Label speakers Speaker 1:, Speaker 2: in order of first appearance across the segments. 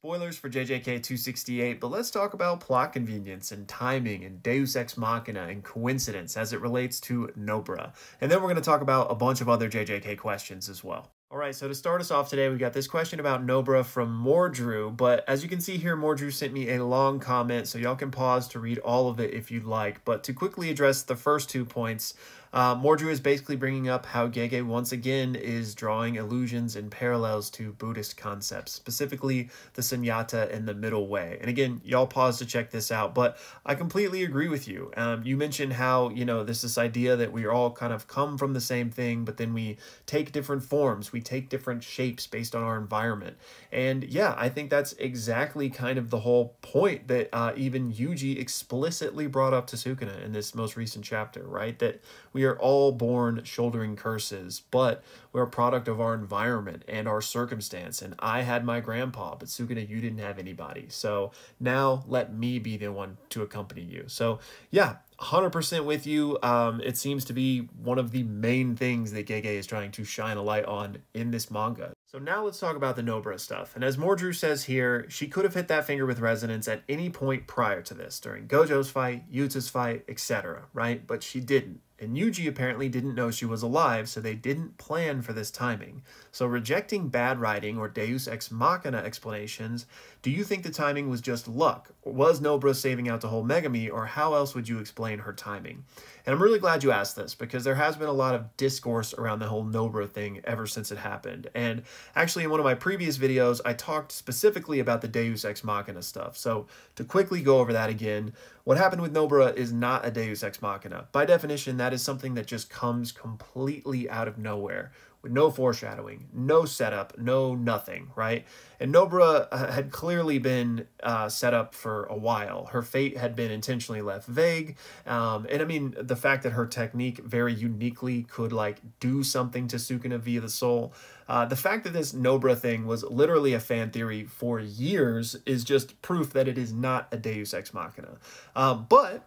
Speaker 1: Spoilers for JJK 268, but let's talk about plot convenience and timing and deus ex machina and coincidence as it relates to Nobara. And then we're going to talk about a bunch of other JJK questions as well. Alright, so to start us off today, we got this question about Nobara from Mordrew, but as you can see here, Mordrew sent me a long comment, so y'all can pause to read all of it if you'd like. But to quickly address the first 2 points, Mordrew is basically bringing up how Gege once again is drawing allusions and parallels to Buddhist concepts, specifically the sunyata and the middle way. And again, y'all pause to check this out, but I completely agree with you. You mentioned how, there's this idea that we all kind of come from the same thing, but then we take different forms, we take different shapes based on our environment. And yeah, I think that's exactly kind of the whole point that even Yuji explicitly brought up to Sukuna in this most recent chapter, right? That we are all born shouldering curses, but we're a product of our environment and our circumstance. And I had my grandpa, but Sukuna, you didn't have anybody. So now let me be the one to accompany you. So yeah, 100% with you. It seems to be one of the main things that Gege is trying to shine a light on in this manga. So now let's talk about the Nobara stuff. And as Mordrew says here, she could have hit that finger with resonance at any point prior to this, during Gojo's fight, Yuta's fight, etc., right? But she didn't. And Yuji apparently didn't know she was alive, so they didn't plan for this timing. So rejecting bad writing or deus ex machina explanations, do you think the timing was just luck? Or was Nobara saving out to hold Megumi, or how else would you explain her timing? And I'm really glad you asked this, because there has been a lot of discourse around the whole Nobara thing ever since it happened. And actually in one of my previous videos, I talked specifically about the deus ex machina stuff. So to quickly go over that again, what happened with Nobara is not a deus ex machina. By definition, that is something that just comes completely out of nowhere, with no foreshadowing, no setup, no nothing, right? And Nobara had clearly been set up for a while. Her fate had been intentionally left vague. And I mean, the fact that her technique very uniquely could like do something to Sukuna via the soul. The fact that this Nobara thing was literally a fan theory for years is just proof that it is not a deus ex machina. But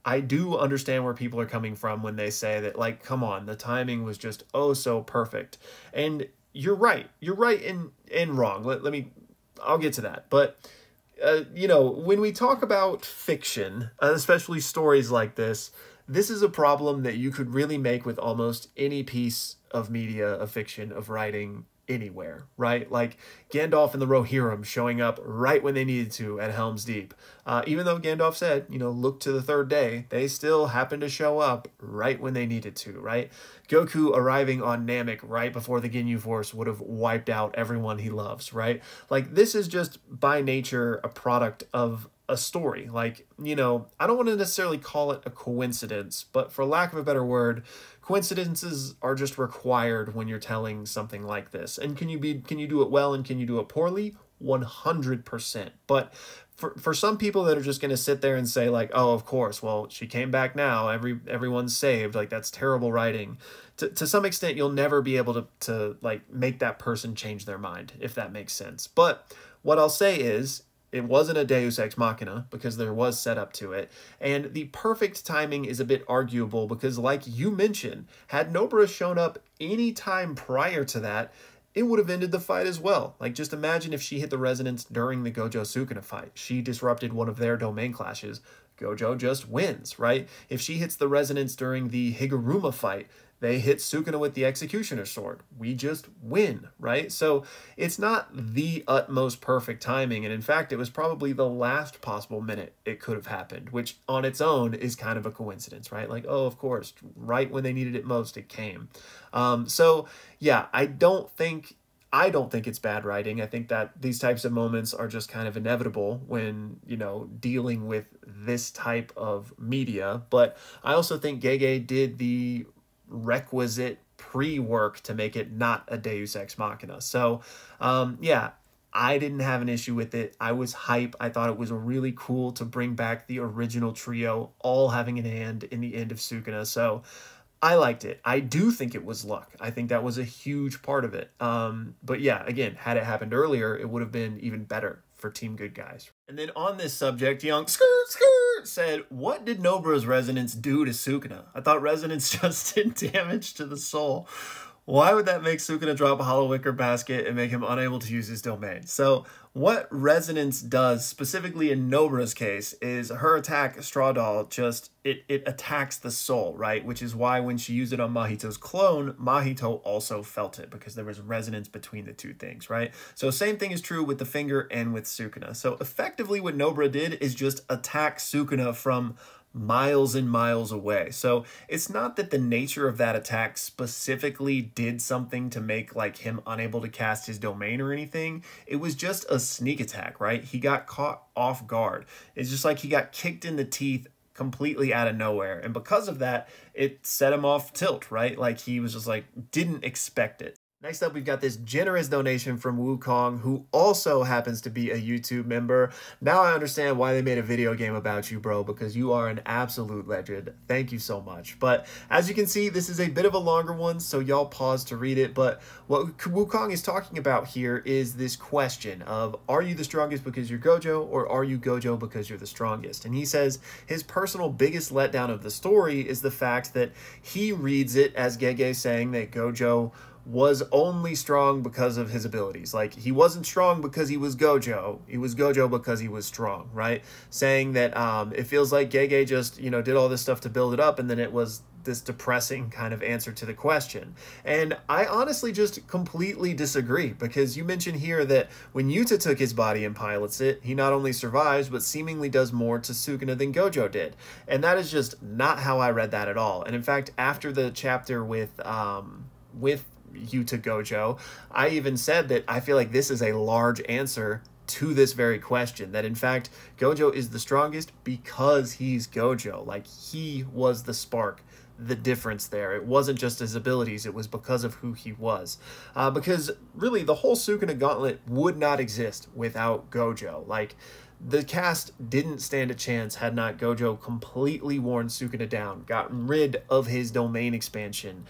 Speaker 1: I do understand where people are coming from when they say that, like, come on, the timing was just oh so perfect. And you're right and wrong. I'll get to that. But when we talk about fiction, especially stories like this is a problem that you could really make with almost any piece of media, of fiction, of writing, anywhere, right? Like Gandalf and the Rohirrim showing up right when they needed to at Helm's Deep. Even though Gandalf said, look to the third day, they still happened to show up right when they needed to, right? Goku arriving on Namek right before the Ginyu Force would have wiped out everyone he loves, right? Like, this is just by nature a product of a story. Like, I don't want to necessarily call it a coincidence, but for lack of a better word, coincidences are just required when you're telling something like this. And can you do it well and can you do it poorly? 100%. But for some people that are just going to sit there and say like, oh, of course, well, she came back now, everyone's saved, like that's terrible writing. To some extent, you'll never be able to like make that person change their mind, if that makes sense. But what I'll say is, it wasn't a deus ex machina because there was setup to it. And the perfect timing is a bit arguable because, like you mentioned, had Nobara shown up any time prior to that, it would have ended the fight as well. Like, just imagine if she hit the resonance during the Gojo Sukuna fight. She disrupted one of their domain clashes. Gojo just wins, right? If she hits the resonance during the Higuruma fight, they hit Sukuna with the Executioner's Sword. We just win, right? So it's not the utmost perfect timing. And in fact, it was probably the last possible minute it could have happened, which on its own is kind of a coincidence, right? Like, oh, of course, right when they needed it most, it came. So yeah, I don't think it's bad writing. I think that these types of moments are just kind of inevitable when, dealing with this type of media. But I also think Gege did the requisite pre-work to make it not a deus ex machina. So yeah, I didn't have an issue with it. I was hype. I thought it was really cool to bring back the original trio all having an hand in the end of Sukuna. So I liked it. I do think it was luck. I think that was a huge part of it. But yeah, again, had it happened earlier, it would have been even better for Team Good Guys. And then on this subject, young said, what did Nobara's resonance do to Sukuna? I thought resonance just did damage to the soul. Why would that make Sukuna drop a hollow wicker basket and make him unable to use his domain? So what resonance does, specifically in Nobara's case, is her attack, Straw Doll, just, it attacks the soul, right? Which is why when she used it on Mahito's clone, Mahito also felt it, because there was resonance between the two things, right? So same thing is true with the finger and with Sukuna. So effectively what Nobara did is just attack Sukuna from miles and miles away. So it's not that the nature of that attack specifically did something to make like him unable to cast his domain or anything. It was just a sneak attack, right? He got caught off guard. It's just like he got kicked in the teeth completely out of nowhere. And because of that, it set him off tilt, right? Like he was just like, didn't expect it. Next up, we've got this generous donation from Wukong, who also happens to be a YouTube member. Now I understand why they made a video game about you, bro, because you are an absolute legend. Thank you so much. But as you can see, this is a bit of a longer one, so y'all pause to read it. But what Wukong is talking about here is this question of, are you the strongest because you're Gojo, or are you Gojo because you're the strongest? And he says his personal biggest letdown of the story is the fact that he reads it as Gege saying that Gojo was only strong because of his abilities. Like, he wasn't strong because he was Gojo. He was Gojo because he was strong, right? Saying that it feels like Gege just, you know, did all this stuff to build it up, and then it was this depressing kind of answer to the question. And I honestly just completely disagree, because you mentioned here that when Yuta took his body and pilots it, he not only survives, but seemingly does more to Sukuna than Gojo did. And that is just not how I read that at all. And in fact, after the chapter with Yuta Gojo, I even said that I feel like this is a large answer to this very question, that in fact Gojo is the strongest because he's Gojo. Like, he was the spark, the difference there. It wasn't just his abilities, it was because of who he was. Because really the whole Sukuna Gauntlet would not exist without Gojo. Like, the cast didn't stand a chance had not Gojo completely worn Sukuna down, gotten rid of his domain expansion,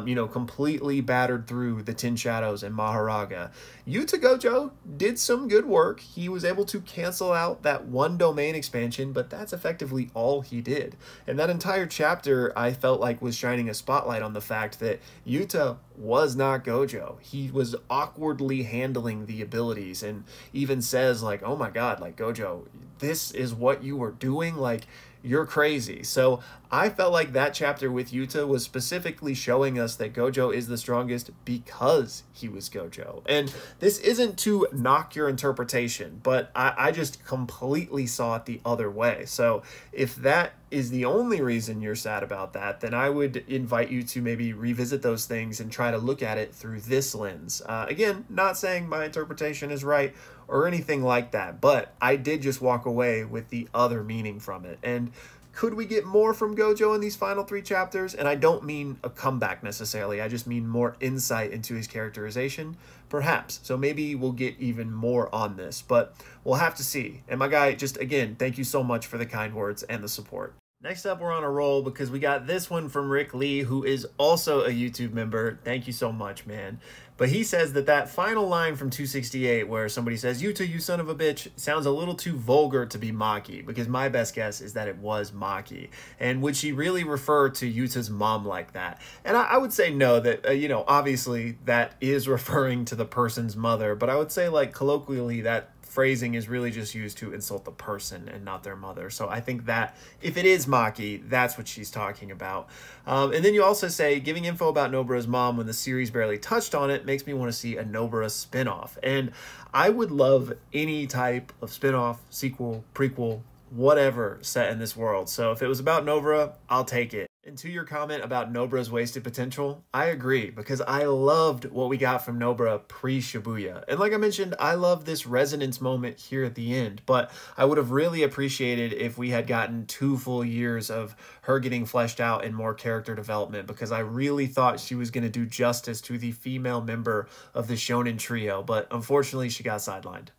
Speaker 1: you know, completely battered through the 10 Shadows and Maharaga. Yuta Gojo did some good work. He was able to cancel out that one domain expansion, but that's effectively all he did. And that entire chapter, I felt like, was shining a spotlight on the fact that Yuta was not Gojo. He was awkwardly handling the abilities, and even says like, oh my god, like, Gojo, this is what you were doing? Like, you're crazy. So I felt like that chapter with Yuta was specifically showing us that Gojo is the strongest because he was Gojo. And this isn't to knock your interpretation, but I just completely saw it the other way. So if that is the only reason you're sad about that, then I would invite you to maybe revisit those things and try to look at it through this lens. Again, not saying my interpretation is right or anything like that, but I did just walk away with the other meaning from it. And could we get more from Gojo in these final 3 chapters? And I don't mean a comeback necessarily, I just mean more insight into his characterization. Perhaps. So maybe we'll get even more on this, but we'll have to see. And my guy, just again, thank you so much for the kind words and the support. Next up, we're on a roll because we got this one from Rick Lee, who is also a YouTube member. Thank you so much, man. But he says that that final line from 268 where somebody says, Yuta, you son of a bitch, sounds a little too vulgar to be Maki, because my best guess is that it was Maki. And would she really refer to Yuta's mom like that? And I would say no, that, you know, obviously that is referring to the person's mother, but I would say, like, colloquially, that phrasing is really just used to insult the person and not their mother. So I think that if it is Maki, that's what she's talking about. And then you also say, giving info about Nobara's mom when the series barely touched on it makes me want to see a Nobara spinoff. And I would love any type of spinoff, sequel, prequel, whatever set in this world. So if it was about Nobara, I'll take it. And to your comment about Nobara's wasted potential, I agree, because I loved what we got from Nobara pre-Shibuya. And like I mentioned, I love this resonance moment here at the end, but I would have really appreciated if we had gotten 2 full years of her getting fleshed out and more character development, because I really thought she was going to do justice to the female member of the shonen trio, but unfortunately she got sidelined.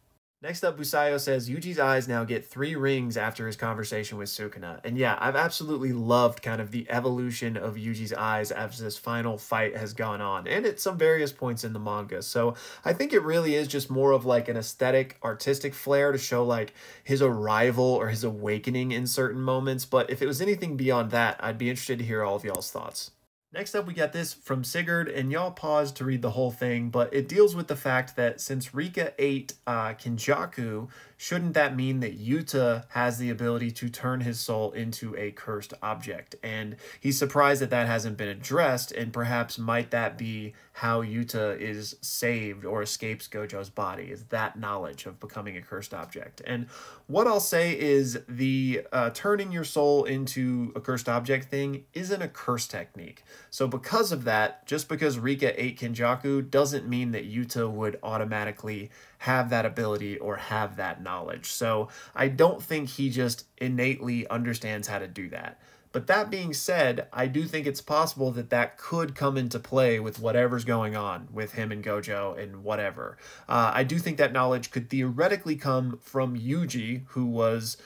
Speaker 1: Next up, Busayo says, Yujis Eyes now get 3 rings after his conversation with Sukuna. And yeah, I've absolutely loved kind of the evolution of Yujis Eyes as this final fight has gone on, and at some various points in the manga. So I think it really is just more of like an aesthetic, artistic flair to show like his arrival or his awakening in certain moments. But if it was anything beyond that, I'd be interested to hear all of y'all's thoughts. Next up, we got this from Sigurd, and y'all pause to read the whole thing, but it deals with the fact that since Rika ate kenjaku, shouldn't that mean that Yuta has the ability to turn his soul into a cursed object? And he's surprised that that hasn't been addressed, and perhaps might that be how Yuta is saved or escapes Gojo's body, is that knowledge of becoming a cursed object. And what I'll say is the turning your soul into a cursed object thing isn't a curse technique. So because of that, just because Rika ate kenjaku doesn't mean that Yuta would automatically have that ability or have that knowledge. So I don't think he just innately understands how to do that. But that being said, I do think it's possible that that could come into play with whatever's going on with him and Gojo and whatever. I do think that knowledge could theoretically come from Yuji, who was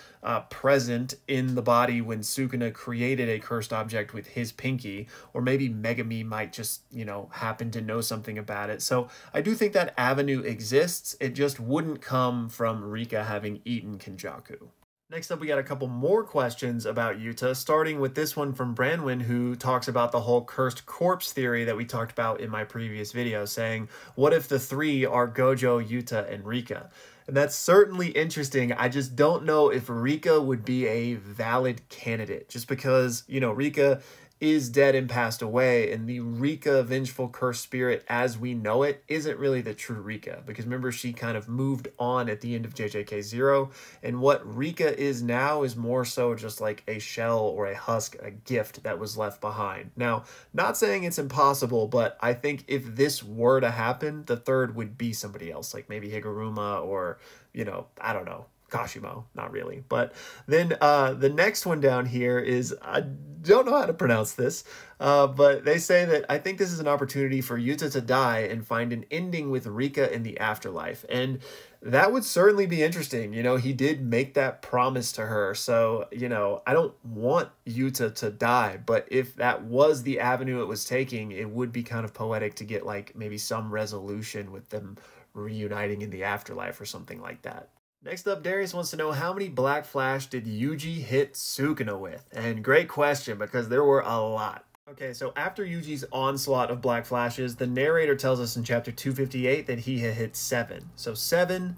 Speaker 1: present in the body when Sukuna created a cursed object with his pinky, or maybe Megumi might just, happen to know something about it. So I do think that avenue exists. It just wouldn't come from Rika having eaten kenjaku. Next up, we got a couple more questions about Yuta, starting with this one from Branwyn, who talks about the whole cursed corpse theory that we talked about in my previous video, saying, what if the three are Gojo, Yuta, and Rika? And that's certainly interesting. I just don't know if Rika would be a valid candidate, just because, Rika is dead and passed away, and the Rika vengeful cursed spirit as we know it isn't really the true Rika, because remember, she kind of moved on at the end of JJK 0, and what Rika is now is more so just like a shell or a husk, a gift that was left behind. Now, not saying it's impossible, but I think if this were to happen, the third would be somebody else, like maybe Higuruma or, I don't know, Kashimo, not really. But then the next one down here is, I don't know how to pronounce this, but they say that I think this is an opportunity for Yuta to die and find an ending with Rika in the afterlife. And that would certainly be interesting. He did make that promise to her. So, I don't want Yuta to die, but if that was the avenue it was taking, it would be kind of poetic to get like maybe some resolution with them reuniting in the afterlife or something like that. Next up, Darius wants to know, how many Black Flash did Yuji hit Sukuna with? And great question, because there were a lot. Okay, so after Yuji's onslaught of Black Flashes, the narrator tells us in chapter 258 that he had hit 7. So 7,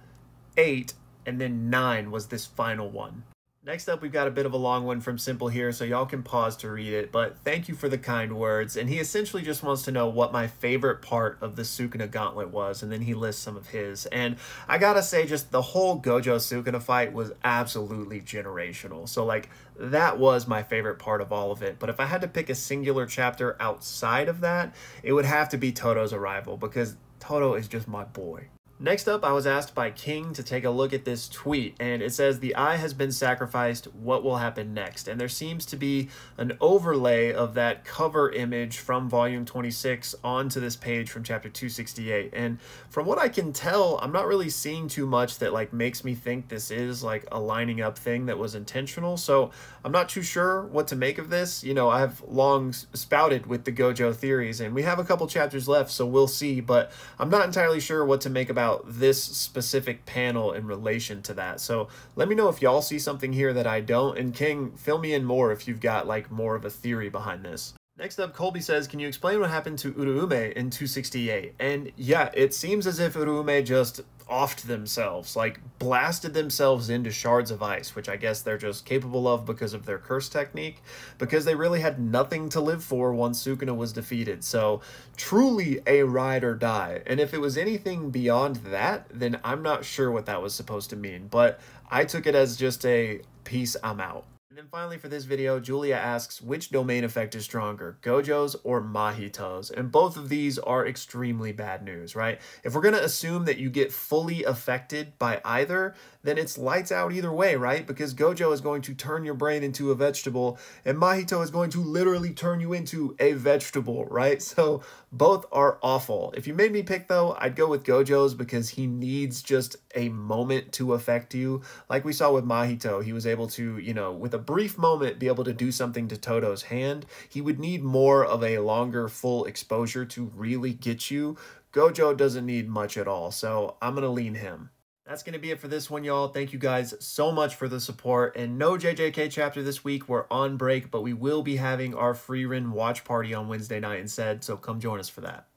Speaker 1: 8, and then 9 was this final one. Next up, we've got a bit of a long one from Simple here, so y'all can pause to read it, but thank you for the kind words. And he essentially just wants to know what my favorite part of the Sukuna Gauntlet was, and then he lists some of his. And I gotta say, just the whole Gojo Sukuna fight was absolutely generational. So, that was my favorite part of all of it. But if I had to pick a singular chapter outside of that, it would have to be Todo's arrival, because Todo is just my boy. Next up, I was asked by King to take a look at this tweet, and it says, the eye has been sacrificed, what will happen next? And there seems to be an overlay of that cover image from volume 26 onto this page from chapter 268. And from what I can tell, I'm not really seeing too much that makes me think this is a lining up thing that was intentional. So I'm not too sure what to make of this. I've long spouted with the Gojo theories, and we have a couple chapters left, so we'll see, but I'm not entirely sure what to make about this specific panel in relation to that. So let me know if y'all see something here that I don't, and King, fill me in more if you've got more of a theory behind this. Next up, Colby says, can you explain what happened to Urum in 268? And yeah, it seems as if Urum just offed themselves, blasted themselves into shards of ice, which I guess they're just capable of because of their curse technique, because they really had nothing to live for once Sukuna was defeated. So truly a ride or die. And if it was anything beyond that, then I'm not sure what that was supposed to mean, but I took it as just a peace, I'm out. And then finally for this video, Julia asks, which domain effect is stronger, Gojo's or Mahito's? And both of these are extremely bad news, right? If we're going to assume that you get fully affected by either, then it's lights out either way, right? Because Gojo is going to turn your brain into a vegetable, and Mahito is going to literally turn you into a vegetable, right? So both are awful. If you made me pick though, I'd go with Gojo's, because he needs just a moment to affect you. Like we saw with Mahito, he was able to, with a brief moment, be able to do something to Todo's hand. He would need more of a longer full exposure to really get you. Gojo doesn't need much at all, so I'm going to lean him. That's going to be it for this one, y'all. Thank you guys so much for the support. And no JJK chapter this week. We're on break, but we will be having our free run watch party on Wednesday night instead, so come join us for that.